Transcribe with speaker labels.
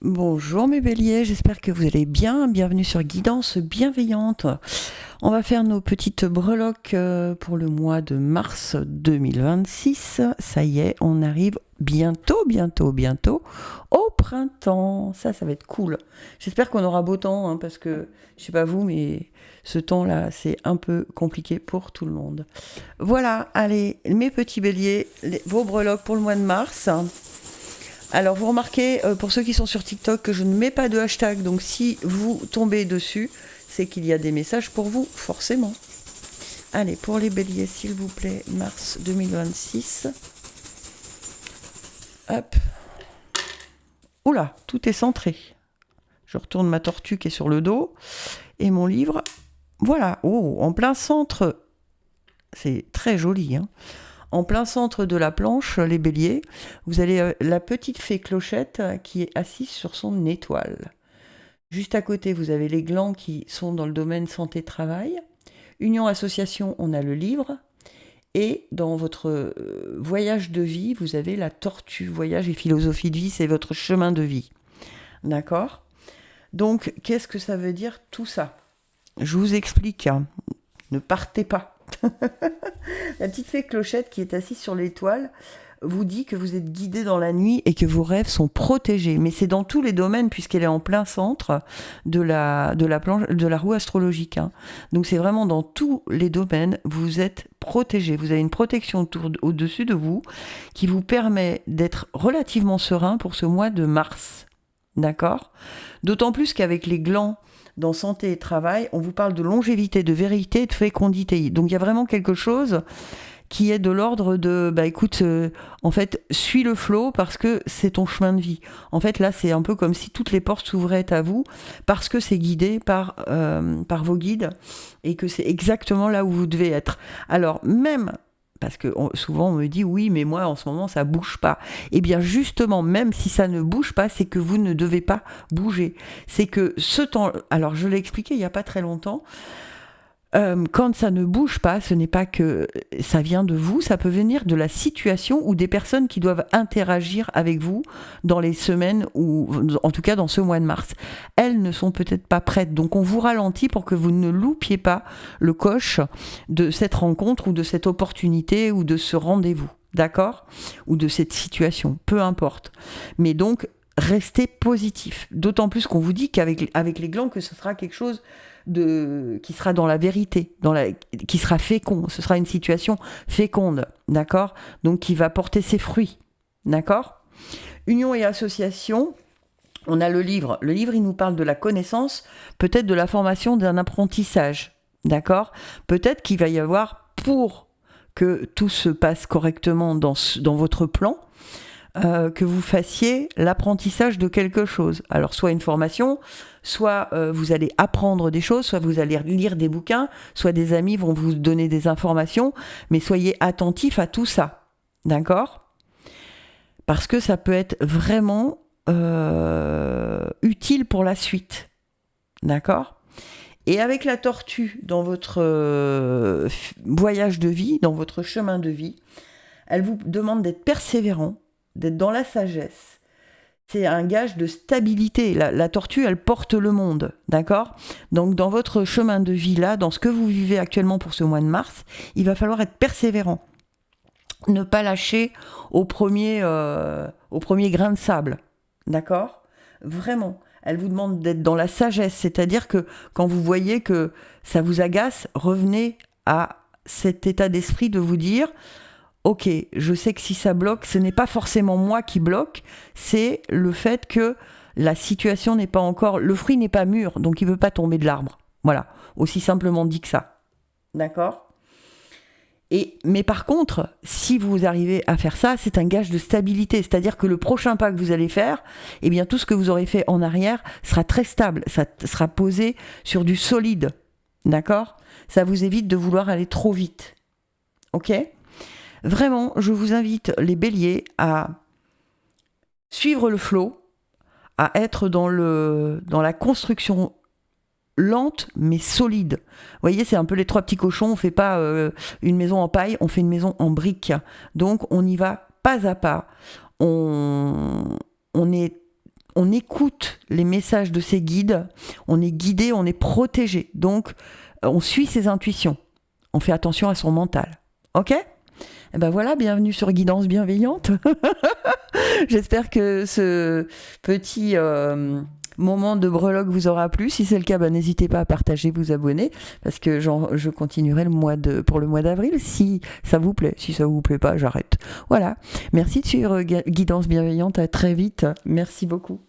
Speaker 1: Bonjour mes béliers, j'espère que vous allez bien. Bienvenue sur Guidance Bienveillante. On va faire nos petites breloques pour le mois de mars 2026. Ça y est, on arrive bientôt au printemps. Ça va être cool. J'espère qu'on aura beau temps, hein, parce que, je sais pas vous, mais ce temps-là, c'est un peu compliqué pour tout le monde. Voilà, allez, mes petits béliers, vos breloques pour le mois de mars. Alors vous remarquez, pour ceux qui sont sur TikTok, que je ne mets pas de hashtag, donc si vous tombez dessus, c'est qu'il y a des messages pour vous, forcément. Allez, pour les béliers, s'il vous plaît, mars 2026. Hop. Oula, tout est centré. Je retourne ma tortue qui est sur le dos, et mon livre. Voilà, oh, en plein centre. C'est très joli, hein. En plein centre de la planche, les béliers, vous avez la petite fée Clochette qui est assise sur son étoile. Juste à côté, vous avez les glands qui sont dans le domaine santé-travail. Union association, on a le livre. Et dans votre voyage de vie, vous avez la tortue. Voyage et philosophie de vie, c'est votre chemin de vie. D'accord ? Donc, qu'est-ce que ça veut dire tout ça ? Je vous explique, hein. Ne partez pas. La petite fée Clochette qui est assise sur l'étoile vous dit que vous êtes guidé dans la nuit et que vos rêves sont protégés. Mais c'est dans tous les domaines, puisqu'elle est en plein centre de la roue astrologique, hein. Donc c'est vraiment dans tous les domaines, vous êtes protégé. Vous avez une protection au-dessus de vous qui vous permet d'être relativement serein pour ce mois de mars. D'accord ? D'autant plus qu'avec les glands dans santé et travail, on vous parle de longévité, de vérité, de fécondité. Donc il y a vraiment quelque chose qui est de l'ordre de, écoute, en fait, suis le flow parce que c'est ton chemin de vie. En fait, là, c'est un peu comme si toutes les portes s'ouvraient à vous parce que c'est guidé par vos guides et que c'est exactement là où vous devez être. Alors, même... Parce que souvent on me dit oui, mais moi en ce moment ça bouge pas. Eh bien justement, même si ça ne bouge pas, c'est que vous ne devez pas bouger. C'est que ce temps, alors je l'ai expliqué il y a pas très longtemps, quand ça ne bouge pas, ce n'est pas que ça vient de vous, ça peut venir de la situation ou des personnes qui doivent interagir avec vous dans les semaines ou en tout cas dans ce mois de mars. Elles ne sont peut-être pas prêtes, donc on vous ralentit pour que vous ne loupiez pas le coche de cette rencontre ou de cette opportunité ou de ce rendez-vous, d'accord ? Ou de cette situation, peu importe. Mais donc, restez positif. D'autant plus qu'on vous dit qu'avec les glands, que ce sera quelque chose qui sera dans la vérité, qui sera fécond. Ce sera une situation féconde, d'accord ? Donc qui va porter ses fruits, d'accord ? Union et association, on a le livre. Le livre, il nous parle de la connaissance, peut-être de la formation d'un apprentissage, d'accord ? Peut-être qu'il va y avoir, pour que tout se passe correctement dans votre plan, que vous fassiez l'apprentissage de quelque chose. Alors, soit une formation, soit vous allez apprendre des choses, soit vous allez lire des bouquins, soit des amis vont vous donner des informations, mais soyez attentifs à tout ça, d'accord ? Parce que ça peut être vraiment utile pour la suite, d'accord ? Et avec la tortue dans votre voyage de vie, dans votre chemin de vie, elle vous demande d'être persévérant, d'être dans la sagesse. C'est un gage de stabilité. La tortue, elle porte le monde, d'accord ? Donc, dans votre chemin de vie, là, dans ce que vous vivez actuellement pour ce mois de mars, il va falloir être persévérant. Ne pas lâcher au premier grain de sable, d'accord ? Vraiment. Elle vous demande d'être dans la sagesse, c'est-à-dire que quand vous voyez que ça vous agace, revenez à cet état d'esprit de vous dire... Ok, je sais que si ça bloque, ce n'est pas forcément moi qui bloque, c'est le fait que la situation n'est pas encore... Le fruit n'est pas mûr, donc il ne peut pas tomber de l'arbre. Voilà, aussi simplement dit que ça. D'accord ? Mais par contre, si vous arrivez à faire ça, c'est un gage de stabilité. C'est-à-dire que le prochain pas que vous allez faire, eh bien tout ce que vous aurez fait en arrière sera très stable, ça sera posé sur du solide. D'accord ? Ça vous évite de vouloir aller trop vite. Ok ? Vraiment, je vous invite, les béliers, à suivre le flow, à être dans la construction lente mais solide. Vous voyez, c'est un peu les trois petits cochons, on ne fait pas une maison en paille, on fait une maison en briques. Donc on y va pas à pas. On on écoute les messages de ces guides, on est guidé, on est protégé. Donc, on suit ses intuitions. On fait attention à son mental. Ok ? Et ben voilà, bienvenue sur Guidance Bienveillante. J'espère que ce petit moment de breloque vous aura plu. Si c'est le cas, n'hésitez pas à partager, vous abonner, parce que je continuerai pour le mois d'avril, si ça vous plaît. Si ça vous plaît pas, j'arrête. Voilà. Merci de suivre Guidance Bienveillante. À très vite. Merci beaucoup.